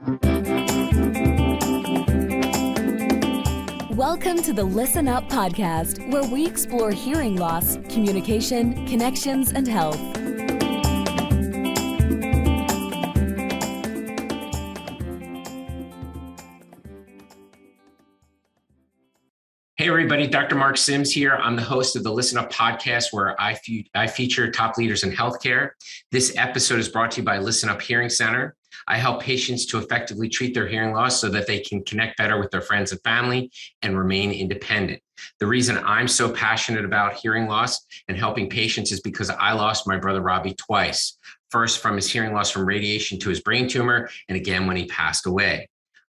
Welcome to the Listen Up podcast, where we explore hearing loss, communication, connections, and health. Hey everybody, Dr. Mark Sims here. I'm the host of the Listen Up podcast, where I feature top leaders in healthcare. This episode is brought to you by Listen Up Hearing Center. I help patients to effectively treat their hearing loss so that they can connect better with their friends and family and remain independent. The reason I'm so passionate about hearing loss and helping patients is because I lost my brother Robbie twice. First from his hearing loss from radiation to his brain tumor, and again when he passed away.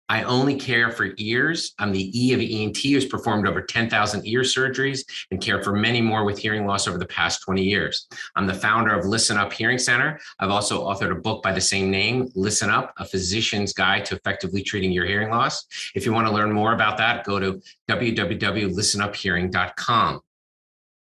I only care for ears. I'm the E of ENT who's performed over 10,000 ear surgeries and care for many more with hearing loss over the past 20 years. I'm the founder of Listen Up Hearing Center. I've also authored a book by the same name, Listen Up, A Physician's Guide to Effectively Treating Your Hearing Loss. If you want to learn more about that, go to www.listenuphearing.com.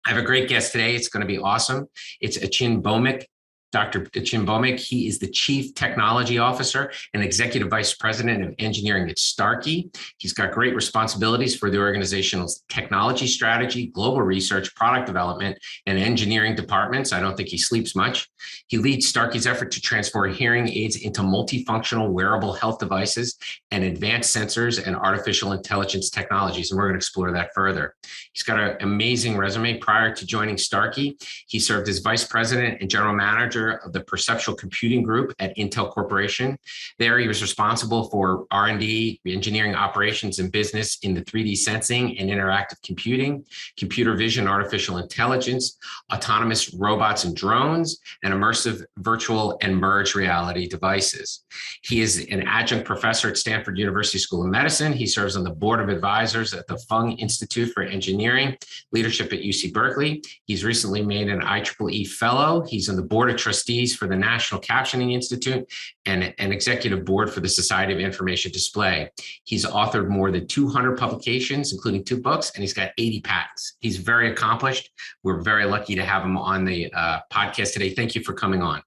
I have a great guest today. It's going to be awesome. It's Achin Bhowmik. Dr. Achin Bhowmik, he is the Chief Technology Officer and Executive Vice President of Engineering at Starkey. He's got great responsibilities for the organizational technology strategy, global research, product development, and engineering departments. I don't think he sleeps much. He leads Starkey's effort to transform hearing aids into multifunctional wearable health devices and advanced sensors and artificial intelligence technologies, and we're going to explore that further. He's got an amazing resume. Prior to joining Starkey, he served as Vice President and General Manager of the Perceptual Computing Group at Intel Corporation. There, he was responsible for R&D, engineering operations, and business in the 3D sensing and interactive computing, computer vision, artificial intelligence, autonomous robots and drones, and immersive virtual and merged reality devices. He is an adjunct professor at Stanford University School of Medicine. He serves on the board of advisors at the Fung Institute for Engineering Leadership at UC Berkeley. He's recently made an IEEE fellow. He's on the board of trustees for the National Captioning Institute and an executive board for the Society of Information Display. He's authored more than 200 publications, including 2 books, and he's got 80 patents. He's very accomplished. We're very lucky to have him on the podcast today. Thank you for coming on.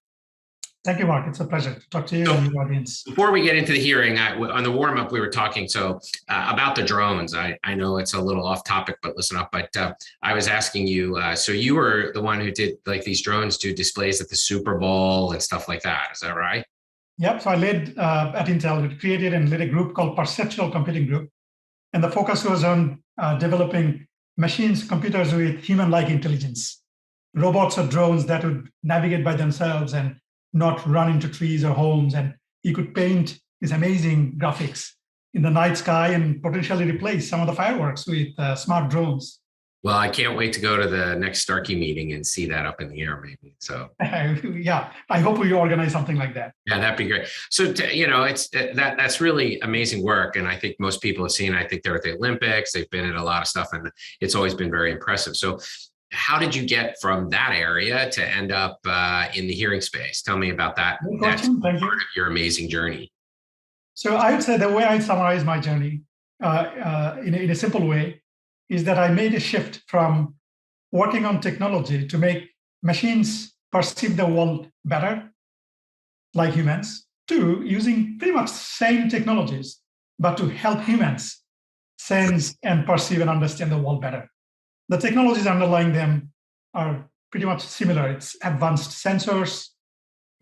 Thank you, Mark. It's a pleasure to talk to you and your audience. Before we get into the hearing, on the warm-up, we were talking about the drones. I know it's a little off topic, but listen up. But I was asking you, so you were the one who did like these drones do displays at the Super Bowl and stuff like that. Is that right? Yep. So I led at Intel, we created and led a group called Perceptual Computing Group. And the focus was on developing computers with human-like intelligence, robots or drones that would navigate by themselves and not run into trees or homes. And he could paint these amazing graphics in the night sky and potentially replace some of the fireworks with smart drones. Well, I can't wait to go to the next Starkey meeting and see that up in the air, maybe. So yeah, I hope we organize something like that. Yeah, that'd be great. So it's that's really amazing work, and I think most people have seen. I think they're at the Olympics. They've been at a lot of stuff, and it's always been very impressive. So, how did you get from that area to end up in the hearing space? Tell me about that. That's part of your amazing journey. So I would say the way I summarize my journey in a simple way is that I made a shift from working on technology to make machines perceive the world better, like humans, to using pretty much same technologies, but to help humans sense and perceive and understand the world better. The technologies underlying them are pretty much similar. It's advanced sensors,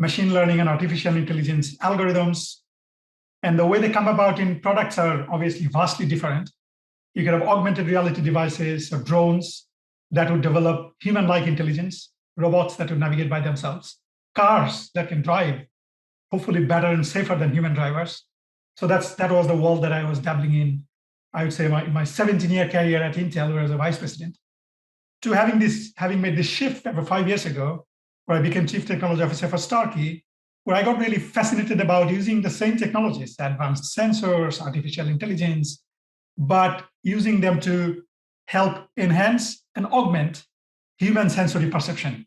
machine learning and artificial intelligence algorithms. And the way they come about in products are obviously vastly different. You can have augmented reality devices or drones that would develop human-like intelligence, robots that would navigate by themselves, cars that can drive, hopefully better and safer than human drivers. So that was the world that I was dabbling in, I would say, my 17-year career at Intel, where I was a vice president, to having made this shift over 5 years ago, where I became chief technology officer for Starkey, where I got really fascinated about using the same technologies, advanced sensors, artificial intelligence, but using them to help enhance and augment human sensory perception,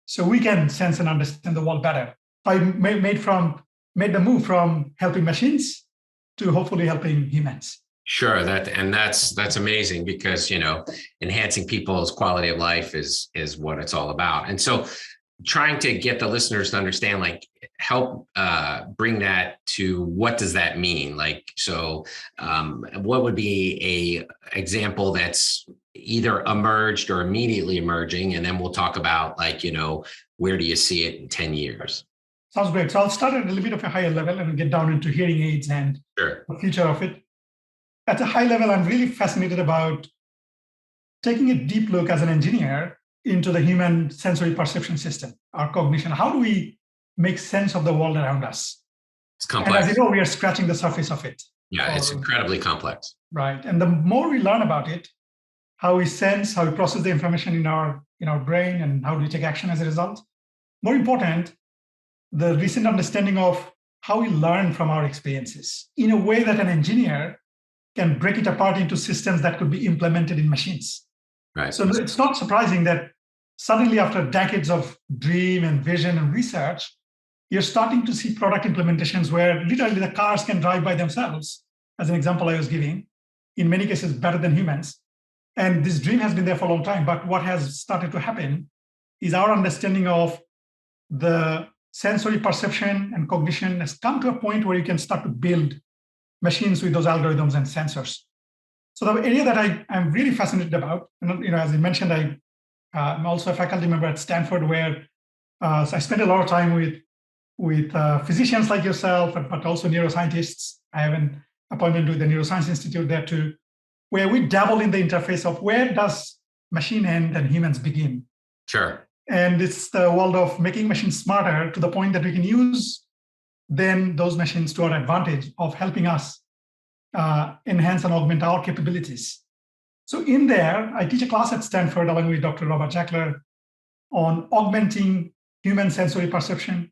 so we can sense and understand the world better. I made the move from helping machines to hopefully helping humans. Sure, that's amazing, because enhancing people's quality of life is what it's all about. And so trying to get the listeners to understand, like, help bring that to what does that mean? Like, so what would be a example that's either emerged or immediately emerging? And then we'll talk about, like, where do you see it in 10 years? Sounds great. So I'll start at a little bit of a higher level and get down into hearing aids and Sure. the future of it. At a high level, I'm really fascinated about taking a deep look as an engineer into the human sensory perception system, our cognition. How do we make sense of the world around us? It's complex. And as you know, we are scratching the surface of it. Yeah, it's incredibly complex. Right. And the more we learn about it, how we sense, how we process the information in our brain, and how do we take action as a result. More important, the recent understanding of how we learn from our experiences in a way that an engineer can break it apart into systems that could be implemented in machines. Right. So it's not surprising that suddenly, after decades of dream and vision and research, you're starting to see product implementations where literally the cars can drive by themselves, as an example I was giving, in many cases better than humans. And this dream has been there for a long time. But what has started to happen is our understanding of the sensory perception and cognition has come to a point where you can start to build machines with those algorithms and sensors. So the area that I'm really fascinated about, and as I mentioned, I'm also a faculty member at Stanford, where so I spend a lot of time with physicians like yourself, but also neuroscientists. I have an appointment with the Neuroscience Institute there too, where we dabble in the interface of where does machine end and humans begin. Sure. And it's the world of making machines smarter to the point that we can use then those machines to our advantage of helping us enhance and augment our capabilities. So in there, I teach a class at Stanford along with Dr. Robert Jackler on augmenting human sensory perception,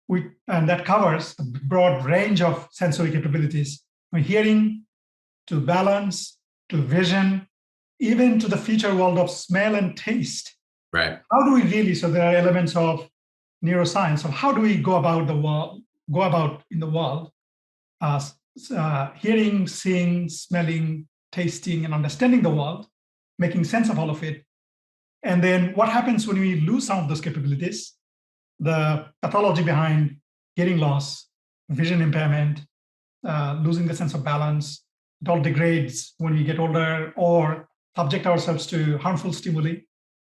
and that covers a broad range of sensory capabilities, from hearing to balance to vision, even to the future world of smell and taste. Right. How do we really? So there are elements of neuroscience of how do we go about in the world, hearing, seeing, smelling, tasting, and understanding the world, making sense of all of it. And then what happens when we lose some of those capabilities? The pathology behind hearing loss, vision impairment, losing the sense of balance, it all degrades when we get older or subject ourselves to harmful stimuli.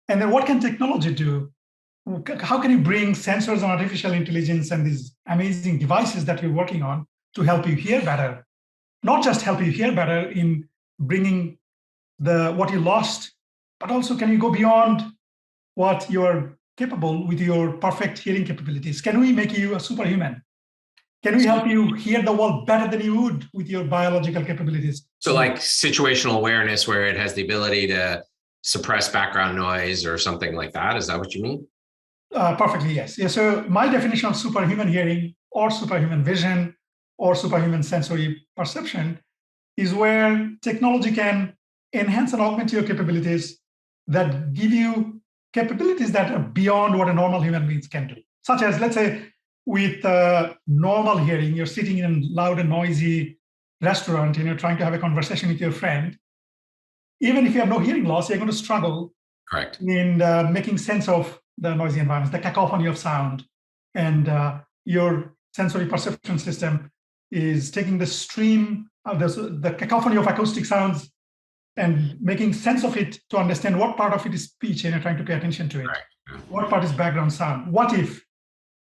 And then what can technology do? How can you bring sensors and artificial intelligence and these amazing devices that you're working on to help you hear better? Not just help you hear better in bringing what you lost, but also can you go beyond what you're capable with your perfect hearing capabilities? Can we make you a superhuman? Can we help you hear the world better than you would with your biological capabilities? So like situational awareness, where it has the ability to suppress background noise or something like that. Is that what you mean? Perfectly, yes. Yeah, so my definition of superhuman hearing or superhuman vision or superhuman sensory perception is where technology can enhance and augment your capabilities that give you capabilities that are beyond what a normal human being can do. Such as, let's say, with normal hearing, you're sitting in a loud and noisy restaurant and you're trying to have a conversation with your friend. Even if you have no hearing loss, you're going to struggle Correct. in making sense of the noisy environments, the cacophony of sound. And your sensory perception system is taking the stream of the cacophony of acoustic sounds and making sense of it to understand what part of it is speech and you're trying to pay attention to it. Right. What part is background sound? What if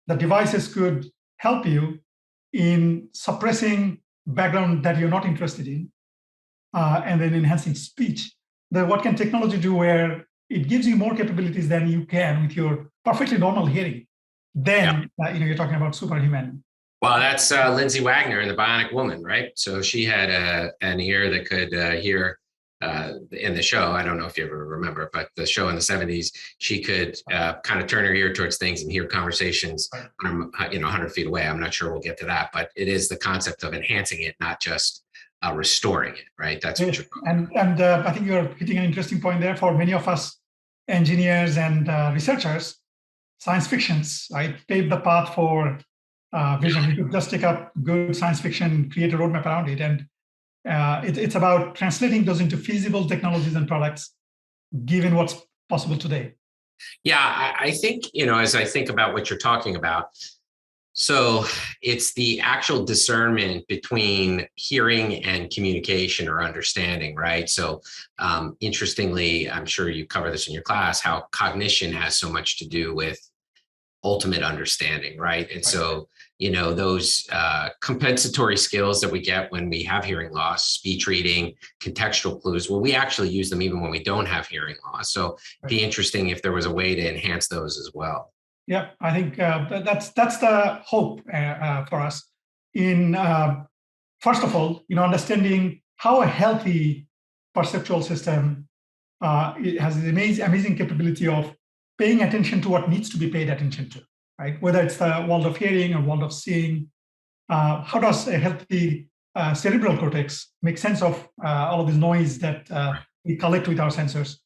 the devices could help you in suppressing background that you're not interested in and then enhancing speech? What can technology do where it gives you more capabilities than you can with your perfectly normal hearing? Then you're talking about superhuman. Well, that's Lindsay Wagner in The Bionic Woman, right? So she had an ear that could hear in the show. I don't know if you ever remember, but the show in the 70s, she could kind of turn her ear towards things and hear conversations, 100 feet away. I'm not sure we'll get to that, but it is the concept of enhancing it, not just restoring it, right? That's what you're and I think you're hitting an interesting point there. For many of us engineers and researchers, science fictions, right, paved the path for vision. We could just take up good science fiction, create a roadmap around it, and it's about translating those into feasible technologies and products, given what's possible today. Yeah, I think, as I think about what you're talking about, so it's the actual discernment between hearing and communication or understanding, right? So interestingly, I'm sure you cover this in your class, how cognition has so much to do with ultimate understanding, right? And so, those compensatory skills that we get when we have hearing loss, speech reading, contextual clues, well, we actually use them even when we don't have hearing loss. So it'd be interesting if there was a way to enhance those as well. Yeah, I think that's the hope for us in first of all, understanding how a healthy perceptual system it has the amazing capability of paying attention to what needs to be paid attention to, right? Whether it's the world of hearing or world of seeing, how does a healthy cerebral cortex make sense of all of this noise that we collect with our sensors?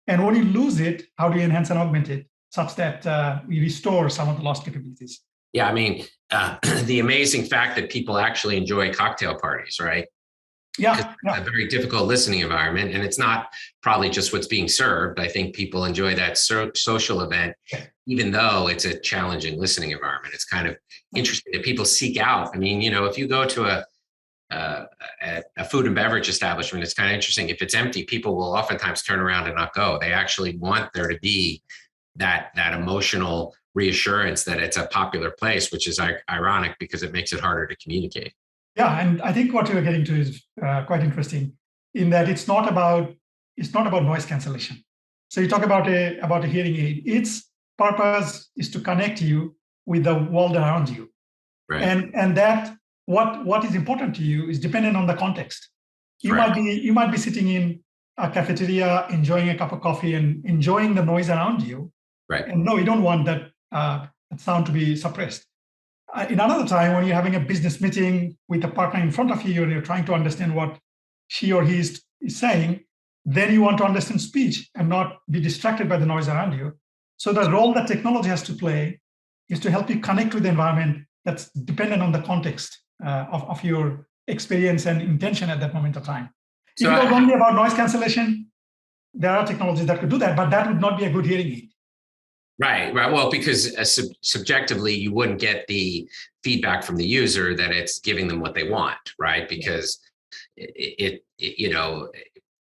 And when you lose it, how do you enhance and augment it such that we restore some of the lost capabilities? Yeah, I mean, the amazing fact that people actually enjoy cocktail parties, right? Yeah, It's a very difficult listening environment, and it's not probably just what's being served. I think people enjoy that social event, even though it's a challenging listening environment. It's kind of interesting that people seek out. I mean, if you go to a food and beverage establishment, it's kind of interesting. If it's empty, people will oftentimes turn around and not go. They actually want there to be that emotional reassurance that it's a popular place, which is ironic because it makes it harder to communicate. Yeah, and I think what you're getting to is quite interesting in that it's not about noise cancellation. So you talk about a hearing aid. Its purpose is to connect you with the world around you, right? And that what is important to you is dependent on the context. You might be sitting in a cafeteria, enjoying a cup of coffee and enjoying the noise around you, right? And no, you don't want that sound to be suppressed. In another time, when you're having a business meeting with a partner in front of you and you're trying to understand what she or he is saying, then you want to understand speech and not be distracted by the noise around you. So the role that technology has to play is to help you connect with the environment that's dependent on the context of your experience and intention at that moment of time. So if it was only about noise cancellation, there are technologies that could do that, but that would not be a good hearing aid. Right. Well, because subjectively, you wouldn't get the feedback from the user that it's giving them what they want, right? Because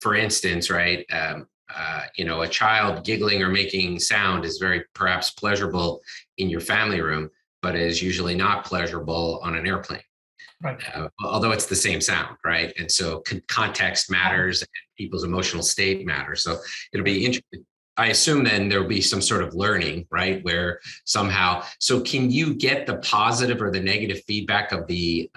for instance, right, a child giggling or making sound is very perhaps pleasurable in your family room, but is usually not pleasurable on an airplane. Right. Although it's the same sound, right? And so context matters, and people's emotional state matters. So it'll be interesting. I assume then there'll be some sort of learning, right? Where somehow, so can you get the positive or the negative feedback of the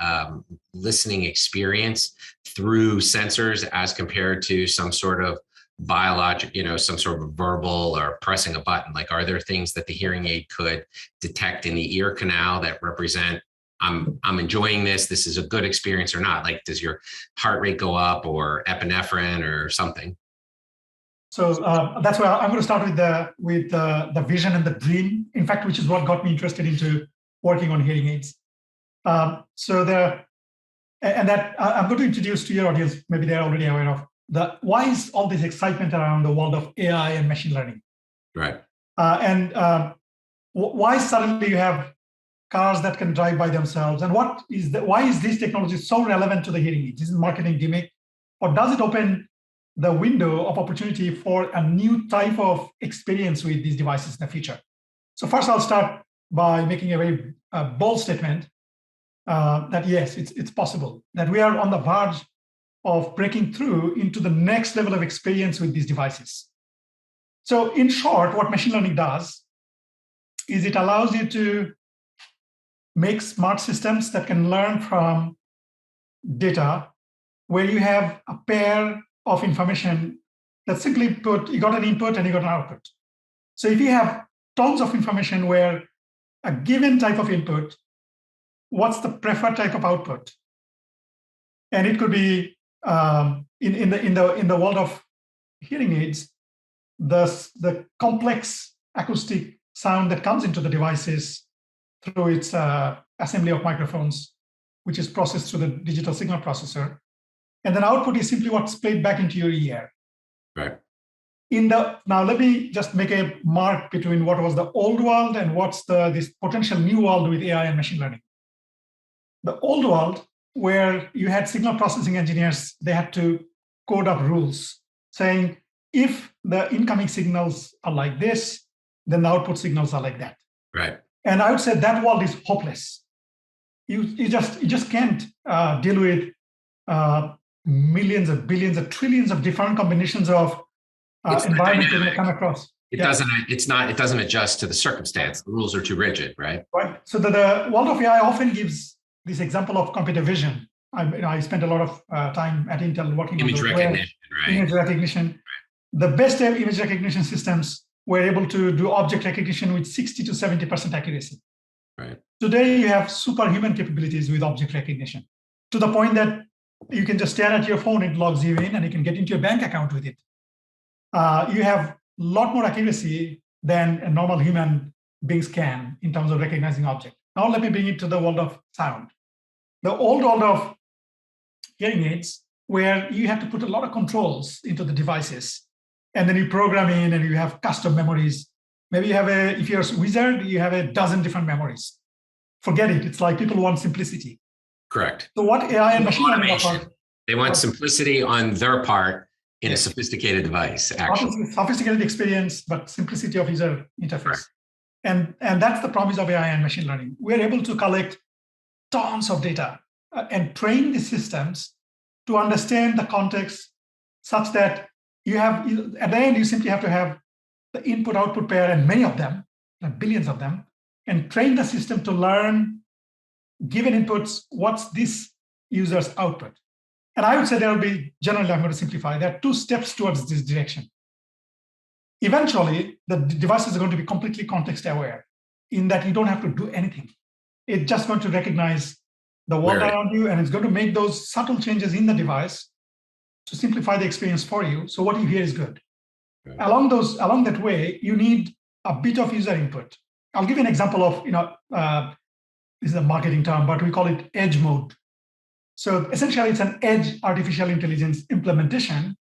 listening experience through sensors as compared to some sort of biologic, some sort of verbal or pressing a button? Like, are there things that the hearing aid could detect in the ear canal that represent, I'm enjoying this is a good experience or not? Like, does your heart rate go up or epinephrine or something? So that's why I'm going to start with the vision and the dream, in fact, which is what got me interested into working on hearing aids. I'm going to introduce to your audience, maybe they're already aware of, why is all this excitement around the world of AI and machine learning? Right. Why suddenly you have cars that can drive by themselves? And why is this technology so relevant to the hearing aids? Is it a marketing gimmick? Or does it open the window of opportunity for a new type of experience with these devices in the future? So first, I'll start by making a very bold statement that yes, it's possible that we are on the verge of breaking through into the next level of experience with these devices. So in short, what machine learning does is it allows you to make smart systems that can learn from data where you have a pair of information that simply put, you got an input and you got an output. So if you have tons of information where a given type of input, what's the preferred type of output? And it could be in the world of hearing aids, the complex acoustic sound that comes into the devices through its assembly of microphones, which is processed through the digital signal processor. And then output is simply what's played back into your ear. Right. Now let me just make a mark between what was the old world and what's this potential new world with AI and machine learning. The old world, where you had signal processing engineers, they had to code up rules saying, if the incoming signals are like this, then the output signals are like that. Right. And I would say that world is hopeless. You just can't deal with millions of billions of trillions of different combinations of environments you're going to come across. It doesn't adjust to the circumstance. The rules are too rigid, right? Right. So the world of AI often gives this example of computer vision. I spent a lot of time at Intel working on image recognition, right? Image recognition. Right. The best image recognition systems were able to do object recognition with 60 to 70% accuracy. Right. Today, you have superhuman capabilities with object recognition, to the point that you can just stare at your phone, it logs you in, and you can get into your bank account with it. You have a lot more accuracy than a normal human beings can in terms of recognizing objects. Now, let me bring it to the world of sound. The old world of hearing aids, where you have to put a lot of controls into the devices, and then you program in and you have custom memories. Maybe you have if you're a wizard, you have a dozen different memories. Forget it. It's like people want simplicity. Correct. So what AI and machine learning offers? They want simplicity on their part in a sophisticated device, actually. Sophisticated experience, but simplicity of user interface. Right. And that's the promise of AI and machine learning. We're able to collect tons of data and train the systems to understand the context such that at the end, you simply have to have the input-output pair, and many of them, like billions of them, and train the system to learn, given inputs, what's this user's output. And I would say there will be, generally, I'm going to simplify, there are two steps towards this direction. Eventually, the device is going to be completely context aware, in that you don't have to do anything. It's just going to recognize the world around you, and it's going to make those subtle changes in the device to simplify the experience for you. So what you hear is good. Right. Along that way, you need a bit of user input. I'll give you an example of, this is a marketing term, but we call it edge mode. So essentially, it's an edge artificial intelligence implementation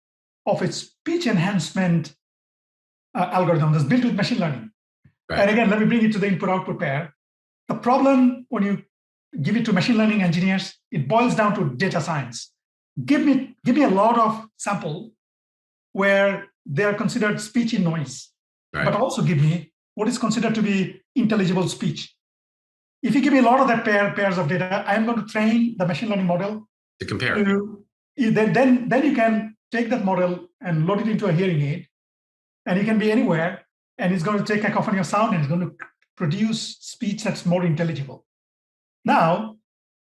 of a speech enhancement algorithm that's built with machine learning. Right. And again, let me bring it to the input-output pair. The problem when you give it to machine learning engineers, it boils down to data science. Give me a lot of sample where they are considered speech in noise, right. But also give me what is considered to be intelligible speech. If you give me a lot of that pairs of data, I'm going to train the machine learning model to compare. Then you can take that model and load it into a hearing aid, and it can be anywhere, and it's going to take cacophony of sound, and it's going to produce speech that's more intelligible. Now,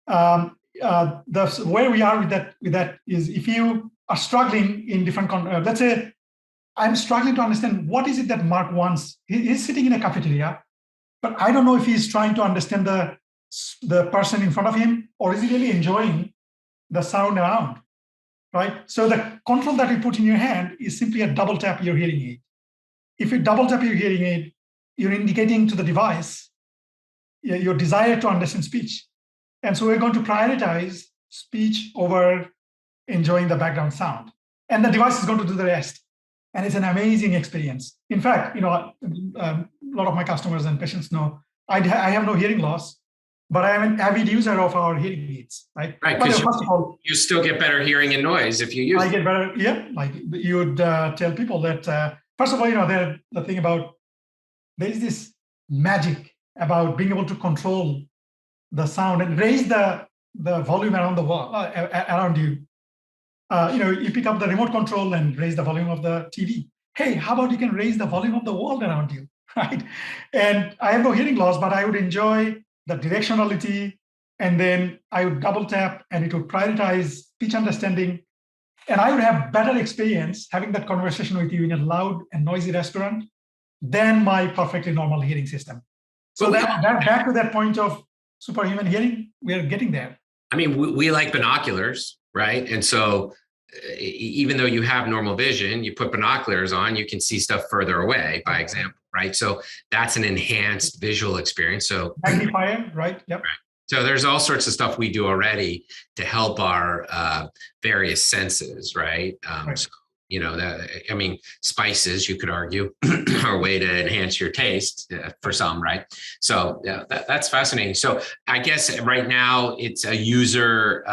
where we are with that is, if you are struggling in different, let's say I'm struggling to understand what is it that Mark wants. He's sitting in a cafeteria, but I don't know if he's trying to understand the person in front of him, or is he really enjoying the sound around, right? So the control that you put in your hand is simply a double tap your hearing aid. If you double tap your hearing aid, you're indicating to the device your desire to understand speech. And so we're going to prioritize speech over enjoying the background sound. And the device is going to do the rest. And it's an amazing experience. In fact, a lot of my customers and patients know I have no hearing loss, but I am an avid user of our hearing aids, right? Right, because you still get better hearing and noise if you use it. I get better, yeah. Like you would tell people that, first of all, the thing about, there's this magic about being able to control the sound and raise the volume around the wall, around you. You pick up the remote control and raise the volume of the TV. Hey, how about you can raise the volume of the world around you, right? And I have no hearing loss, but I would enjoy the directionality, and then I would double tap and it would prioritize speech understanding. And I would have better experience having that conversation with you in a loud and noisy restaurant than my perfectly normal hearing system. So back to that point of superhuman hearing, we are getting there. I mean, we like binoculars, right? And so even though you have normal vision, you put binoculars on, you can see stuff further away, by example, right? So that's an enhanced visual experience. So magnifier, right? Yep. Right. So there's all sorts of stuff we do already to help our various senses, right? Right. So I mean, spices, you could argue, are a way to enhance your taste for some, right? So that's fascinating. So I guess right now it's a user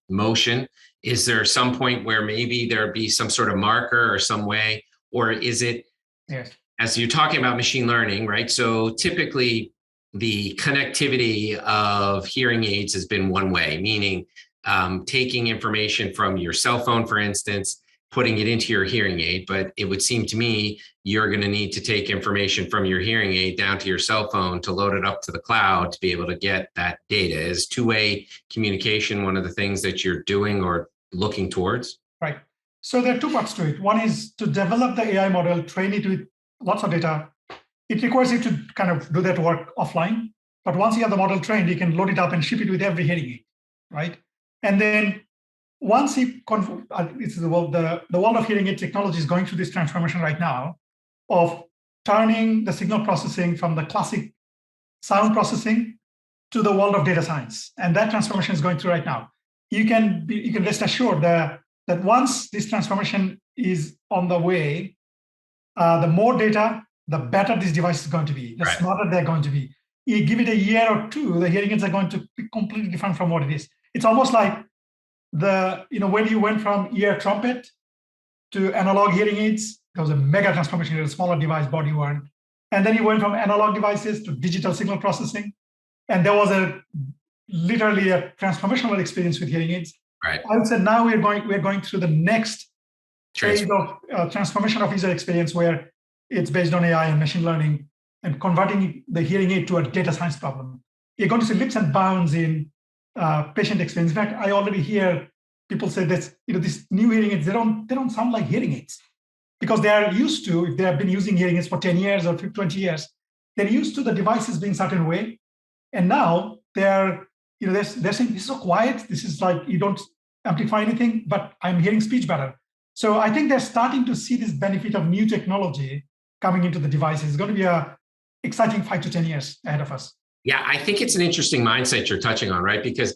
motion. Is there some point where maybe there'd be some sort of marker or some way, or is it, Yes. as you're talking about machine learning, right? So typically the connectivity of hearing aids has been one way, meaning taking information from your cell phone, for instance, putting it into your hearing aid. But it would seem to me you're going to need to take information from your hearing aid down to your cell phone to load it up to the cloud to be able to get that data. Is two-way communication one of the things that you're doing or looking towards? Right. So there are two parts to it. One is to develop the AI model, train it with lots of data. It requires you to kind of do that work offline. But once you have the model trained, you can load it up and ship it with every hearing aid, right? And then once it's the world of hearing aid technology is going through this transformation right now of turning the signal processing from the classic sound processing to the world of data science. And that transformation is going through right now. You can rest assured that once this transformation is on the way, the more data, the better this device is going to be, the smarter they're going to be. You give it a year or two, the hearing aids are going to be completely different from what it is. It's almost like when you went from ear trumpet to analog hearing aids, there was a mega transformation in a smaller device, body worn. And then you went from analog devices to digital signal processing. And there was literally a transformational experience with hearing aids. Right. I would say now we're going through the next phase of transformation of user experience where it's based on AI and machine learning and converting the hearing aid to a data science problem. You're going to see leaps and bounds in patient experience. In fact, I already hear people say that these new hearing aids, they don't sound like hearing aids because they are used to, if they have been using hearing aids for 10 years or 20 years, they're used to the devices being a certain way. And now they're saying, this is so quiet. This is like, you don't amplify anything, but I'm hearing speech better. So I think they're starting to see this benefit of new technology coming into the devices. It's going to be a exciting 5 to 10 years ahead of us. Yeah, I think it's an interesting mindset you're touching on, right? Because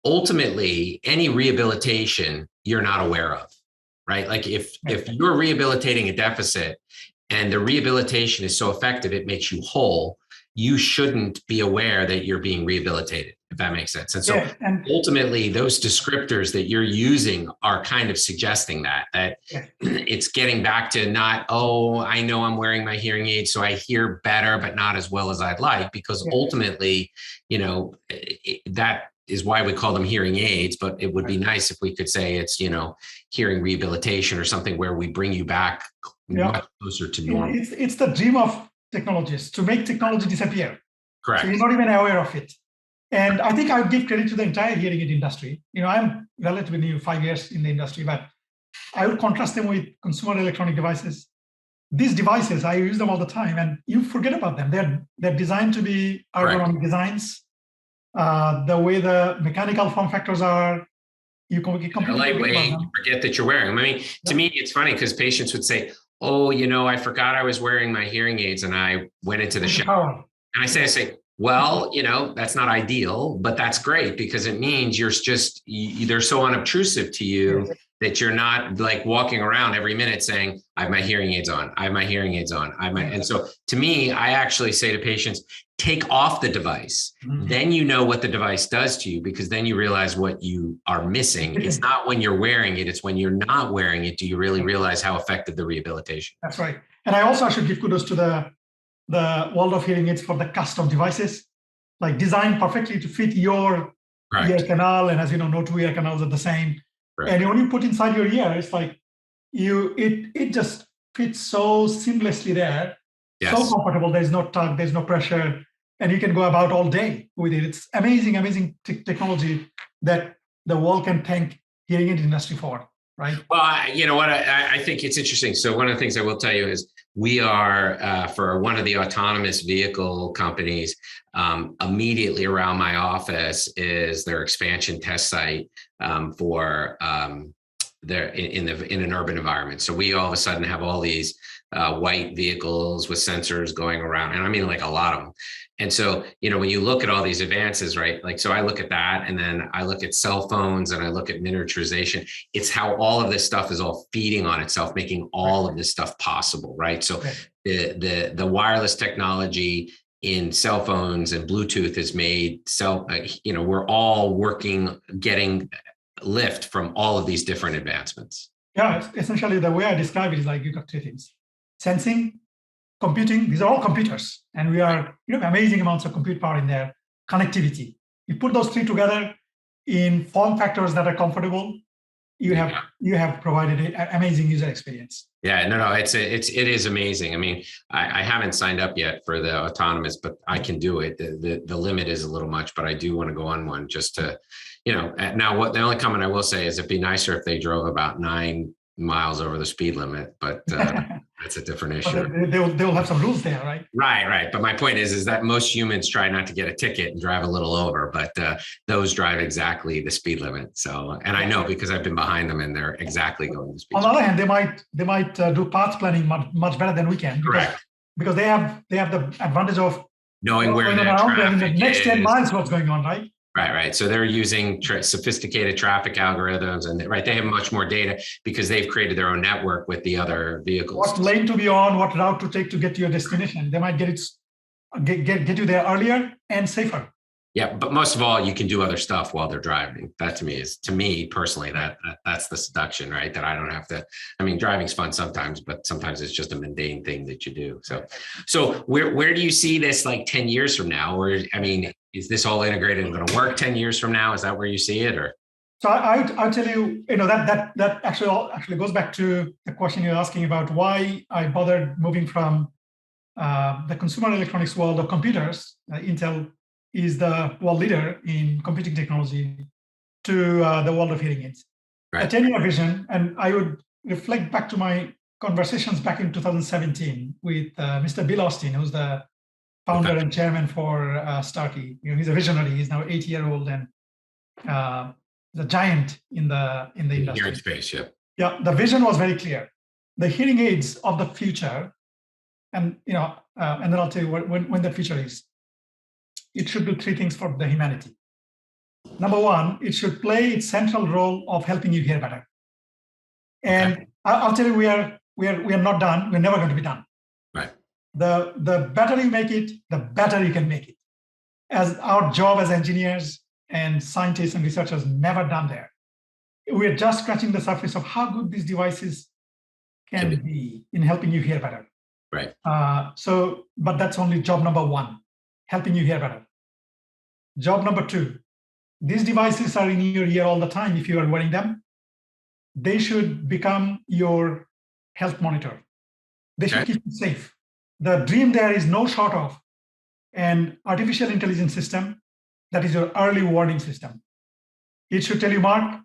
ultimately, any rehabilitation you're not aware of, right? Like if you're rehabilitating a deficit and the rehabilitation is so effective, it makes you whole, you shouldn't be aware that you're being rehabilitated, if that makes sense. And so ultimately, those descriptors that you're using are kind of suggesting that it's getting back to not, I know I'm wearing my hearing aid, so I hear better, but not as well as I'd like, because ultimately, that is why we call them hearing aids. But it would be nice if we could say it's, hearing rehabilitation or something where we bring you back much closer to normal. It's the dream of technologists to make technology disappear. Correct. So you're not even aware of it. And I think I would give credit to the entire hearing aid industry. I'm relatively new, 5 years in the industry, but I would contrast them with consumer electronic devices. These devices, I use them all the time, and you forget about them. They're designed to be ergonomic designs. The way the mechanical form factors are, you completely lightweight. You forget that you're wearing them. I mean, to me, it's funny because patients would say, I forgot I was wearing my hearing aids and I went into the shower. And I say, well, that's not ideal, but that's great because it means they're so unobtrusive to you that you're not like walking around every minute saying, I have my hearing aids on, I have my hearing aids on. And so to me, I actually say to patients, take off the device. Mm-hmm. Then you know what the device does to you, because then you realize what you are missing. It's not when you're wearing it, it's when you're not wearing it. Do you really realize how effective the rehabilitation? That's right. And I also should give kudos to the world of hearing aids for the custom devices, like designed perfectly to fit your ear canal. And as you know, no two ear canals are the same. Right. And when you put inside your ear, it's like it just fits so seamlessly there. Yes. So comfortable. There's no tug, there's no pressure, and you can go about all day with it. It's amazing technology that the world can thank hearing aid industry for, right? Well, you know what? I think it's interesting. So one of the things I will tell you is we are, for one of the autonomous vehicle companies, immediately around my office is their expansion test site for in an urban environment. So we all of a sudden have all these white vehicles with sensors going around, and I mean like a lot of them. And so, when you look at all these advances, right? Like, so I look at that, and then I look at cell phones, and I look at miniaturization. It's how all of this stuff is all feeding on itself, making all of this stuff possible, right? So the wireless technology in cell phones and Bluetooth has made we're all getting lift from all of these different advancements. Yeah, essentially the way I describe it is like you got three things: sensing, computing. These are all computers, and we are amazing amounts of compute power in there. Connectivity. You put those three together in form factors that are comfortable. You have provided an amazing user experience. Yeah, no, it is amazing. I mean, I haven't signed up yet for the autonomous, but I can do it. The limit is a little much, but I do want to go on one just to, now the only comment I will say is it'd be nicer if they drove about 9 miles over the speed limit, but that's a different issue. They will have some rules there, right? Right. But my point is that most humans try not to get a ticket and drive a little over, but those drive exactly the speed limit. So, and I know because I've been behind them, and they're exactly going the speed. On the other hand, they might do path planning much better than we can. Correct. Because they have the advantage of knowing where the traffic the next 10 miles what's going on, right? Right. So they're using sophisticated traffic algorithms, and they have much more data because they've created their own network with the other vehicles. What lane to be on, what route to take to get to your destination. They might get you there earlier and safer. Yeah, but most of all, you can do other stuff while they're driving. That to me personally, that's the seduction, right? That I don't have to. I mean, driving's fun sometimes, but sometimes it's just a mundane thing that you do. So where do you see this like 10 years from now? Or is this all integrated and going to work 10 years from now? Is that where you see it, or? So I'll tell you, that actually goes back to the question you're asking about why I bothered moving from the consumer electronics world of computers. Intel is the world leader in computing technology, to the world of hearing aids. Right. A 10-year vision, and I would reflect back to my conversations back in 2017 with Mr. Bill Austin, who's the founder and chairman for Starkey. He's a visionary. He's now 80-year-old and the giant in the industry. Hearing space, yeah. Yeah, the vision was very clear. The hearing aids of the future, and then I'll tell you when the future is. It should do three things for the humanity. Number one, it should play its central role of helping you hear better. And I'll tell you, we are not done. We're never going to be done. Right. The better you make it, the better you can make it. As our job as engineers and scientists and researchers never done there. We're just scratching the surface of how good these devices can be in helping you hear better. Right. But that's only job number one. Helping you hear better. Job number two, these devices are in your ear all the time if you are wearing them. They should become your health monitor. They should keep you safe. The dream there is no short of an artificial intelligence system that is your early warning system. It should tell you, Mark,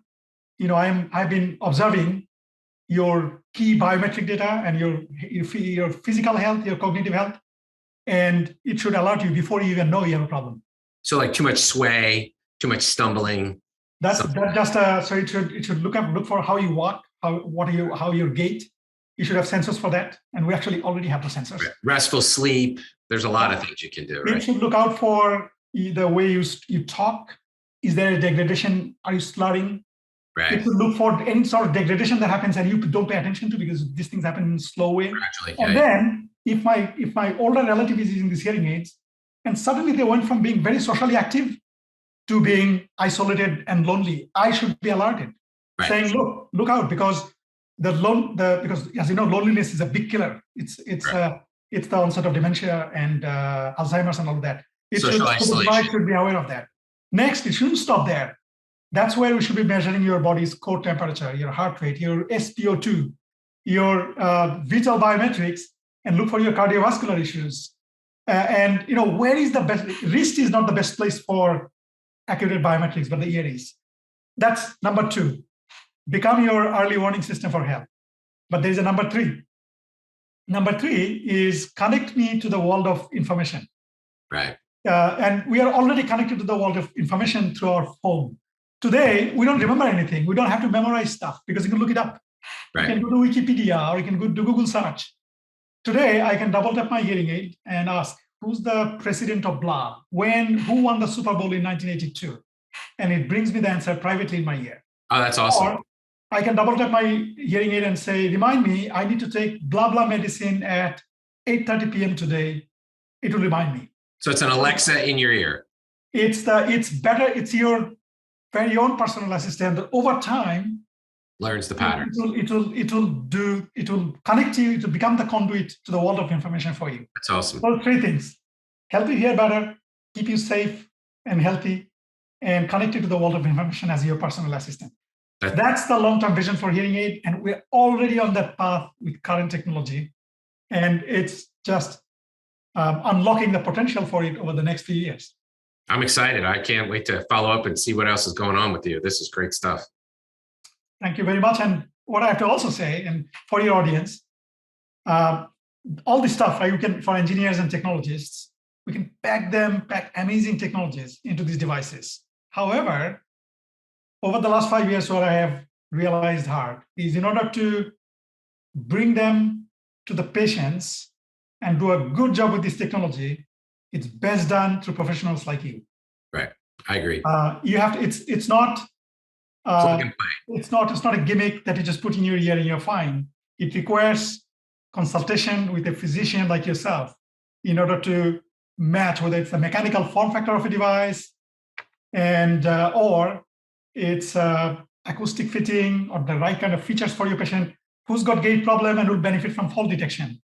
I've been observing your key biometric data and your physical health, your cognitive health, and it should alert you before you even know you have a problem. So like too much sway, too much stumbling. So it should look for how you walk, how your gait. You should have sensors for that, and we actually already have the sensors. Restful sleep. There's a lot of things you can do. Right? It should look out for the way you talk. Is there a degradation? Are you slurring? Right. It should look for any sort of degradation that happens and you don't pay attention to because these things happen in a slow way. Gradually, and then if my older relative is using these hearing aids, and suddenly they went from being very socially active to being isolated and lonely, I should be alerted, saying, look out, because because as you know, loneliness is a big killer. It's the onset of dementia and Alzheimer's and all of that. Social isolation. Should be aware of that. Next, it shouldn't stop there. That's where we should be measuring your body's core temperature, your heart rate, your SpO2, your vital biometrics, and look for your cardiovascular issues. Where is the best? Wrist is not the best place for accurate biometrics, but the ear is. That's number two. Become your early warning system for health. But there is a number three. Number three is connect me to the world of information. Right. And we are already connected to the world of information through our phone. Today, we don't remember anything. We don't have to memorize stuff because you can look it up. Right. You can go to Wikipedia or you can go to Google search. Today, I can double tap my hearing aid and ask, who's the president of blah, who won the Super Bowl in 1982, and it brings me the answer privately in my ear. Oh, that's awesome. Or I can double tap my hearing aid and say, remind me, I need to take blah, blah medicine at 8:30 p.m. today. It will remind me. So it's an Alexa in your ear. It's better. It's your very own personal assistant that over time Learns the pattern. It will connect you. It will become the conduit to the world of information for you. That's awesome. So 3 things: help you hear better, keep you safe and healthy, and connect you to the world of information as your personal assistant. That's the long-term vision for hearing aid, and we're already on that path with current technology, and it's just unlocking the potential for it over the next few years. I'm excited. I can't wait to follow up and see what else is going on with you. This is great stuff. Thank you very much. And what I have to also say, and for your audience, all this stuff, right, you can, for engineers and technologists, we can pack amazing technologies into these devices. However, over the last 5 years, what I have realized hard is in order to bring them to the patients and do a good job with this technology, it's best done through professionals like you. Right. I agree. You have to, it's not Plug and play. It's not a gimmick that you just put in your ear and you're fine. It requires consultation with a physician like yourself in order to match whether it's the mechanical form factor of a device and or it's acoustic fitting or the right kind of features for your patient who's got gait problem and will benefit from fall detection,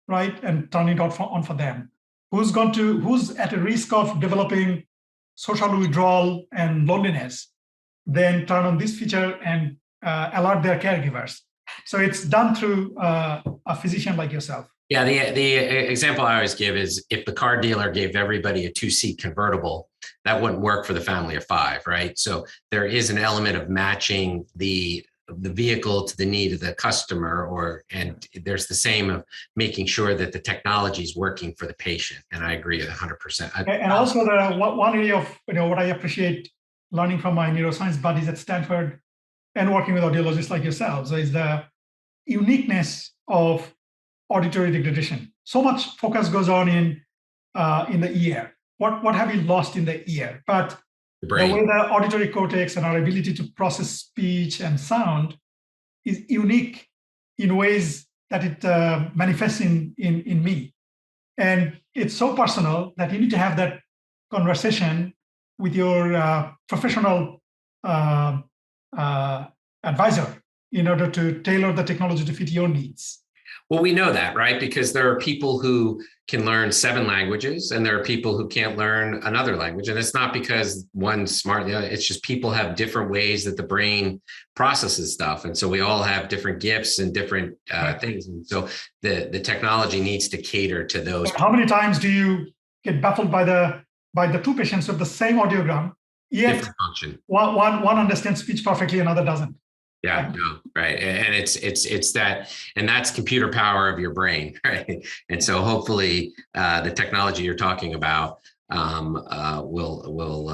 right? And turn it on for them. Who's at a risk of developing social withdrawal and loneliness, then turn on this feature and alert their caregivers. So it's done through a physician like yourself. Yeah, the example I always give is if the car dealer gave everybody a 2-seat convertible, that wouldn't work for the family of 5, right? So there is an element of matching the vehicle to the need of the customer, and there's the same of making sure that the technology is working for the patient. And I agree 100%. And also there are one area of what I appreciate learning from my neuroscience buddies at Stanford and working with audiologists like yourselves is the uniqueness of auditory degradation. So much focus goes on in the ear. What have you lost in the ear? But the way the auditory cortex and our ability to process speech and sound is unique in ways that it manifests in me. And it's so personal that you need to have that conversation with your professional advisor in order to tailor the technology to fit your needs. Well, we know that, right? Because there are people who can learn 7 languages and there are people who can't learn another language. And it's not because one's smart, it's just people have different ways that the brain processes stuff. And so we all have different gifts and different things. And so the technology needs to cater to those. How many times do you get baffled by the 2 patients with the same audiogram, yet different function. One understands speech perfectly, another doesn't? Yeah, no, right. And it's that, and that's computer power of your brain, right? And so hopefully the technology you're talking about will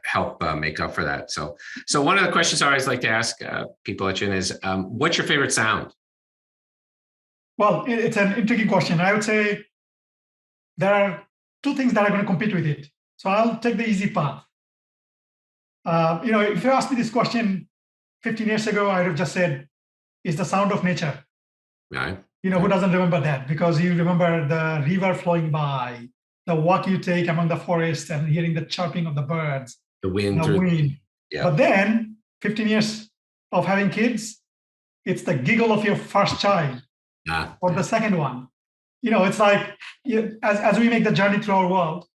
help make up for that. So one of the questions I always like to ask people, Achin, is what's your favorite sound? Well, it's an intriguing question. I would say there are 2 things that are going to compete with it. So I'll take the easy path. If you asked me this question 15 years ago, I would have just said, it's the sound of nature. Right. Who doesn't remember that? Because you remember the river flowing by, the walk you take among the forest and hearing the chirping of the birds, the wind. Yeah. But then 15 years of having kids, it's the giggle of your first child or the second one. It's like as we make the journey through our world,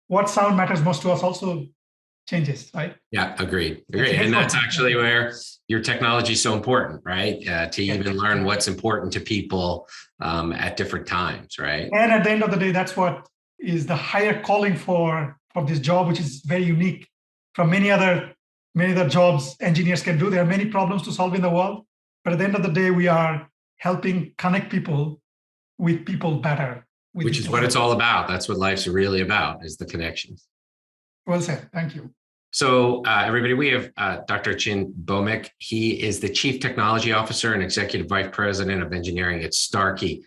what sound matters most to us also changes, right? Yeah, agreed. And that's actually where your technology is so important, right? To even learn what's important to people at different times, right? And at the end of the day, that's what is the higher calling for this job, which is very unique from many other jobs engineers can do. There are many problems to solve in the world, but at the end of the day, we are helping connect people with people better. Which is what it's all about. That's what life's really about, is the connections. Well said. Thank you. So everybody, we have Dr. Achin Bhowmik. He is the Chief Technology Officer and Executive Vice President of Engineering at Starkey.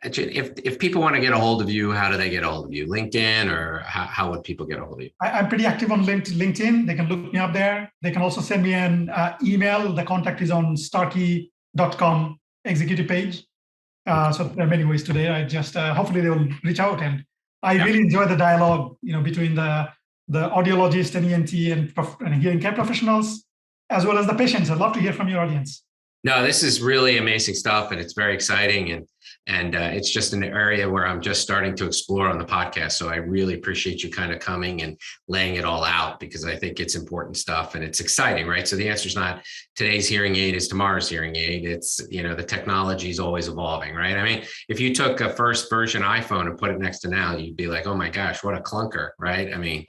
If people want to get a hold of you, how do they get a hold of you? LinkedIn, or how would people get a hold of you? I'm pretty active on LinkedIn. They can look me up there. They can also send me an email. The contact is on starkey.com executive page. So there are many ways today. I just hopefully they will reach out, and I really enjoy the dialogue, between the audiologist and ENT and hearing care professionals, as well as the patients. I'd love to hear from your audience. No, this is really amazing stuff, and it's very exciting, and it's just an area where I'm just starting to explore on the podcast. So I really appreciate you kind of coming and laying it all out, because I think it's important stuff and it's exciting, right? So the answer is not today's hearing aid is tomorrow's hearing aid. It's, the technology is always evolving, right? I mean, if you took a first version iPhone and put it next to now, you'd be like, oh my gosh, what a clunker, right? I mean,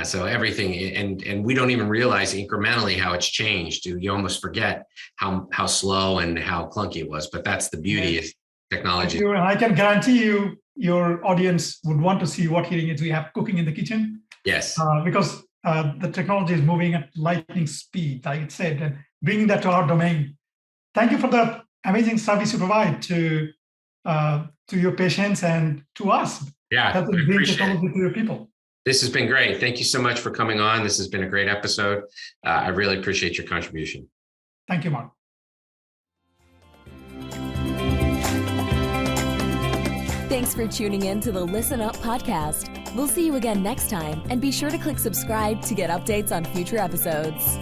so everything, and we don't even realize incrementally how it's changed. You almost forget how slow and how clunky it was. But that's the beauty of technology. And I can guarantee you, your audience would want to see what hearing aids we have cooking in the kitchen. Yes, because the technology is moving at lightning speed, like it said, and bringing that to our domain. Thank you for the amazing service you provide to your patients and to us. Yeah, helping bring technology to your people. This has been great. Thank you so much for coming on. This has been a great episode. I really appreciate your contribution. Thank you, Mark. Thanks for tuning in to the Listen Up podcast. We'll see you again next time, and be sure to click subscribe to get updates on future episodes.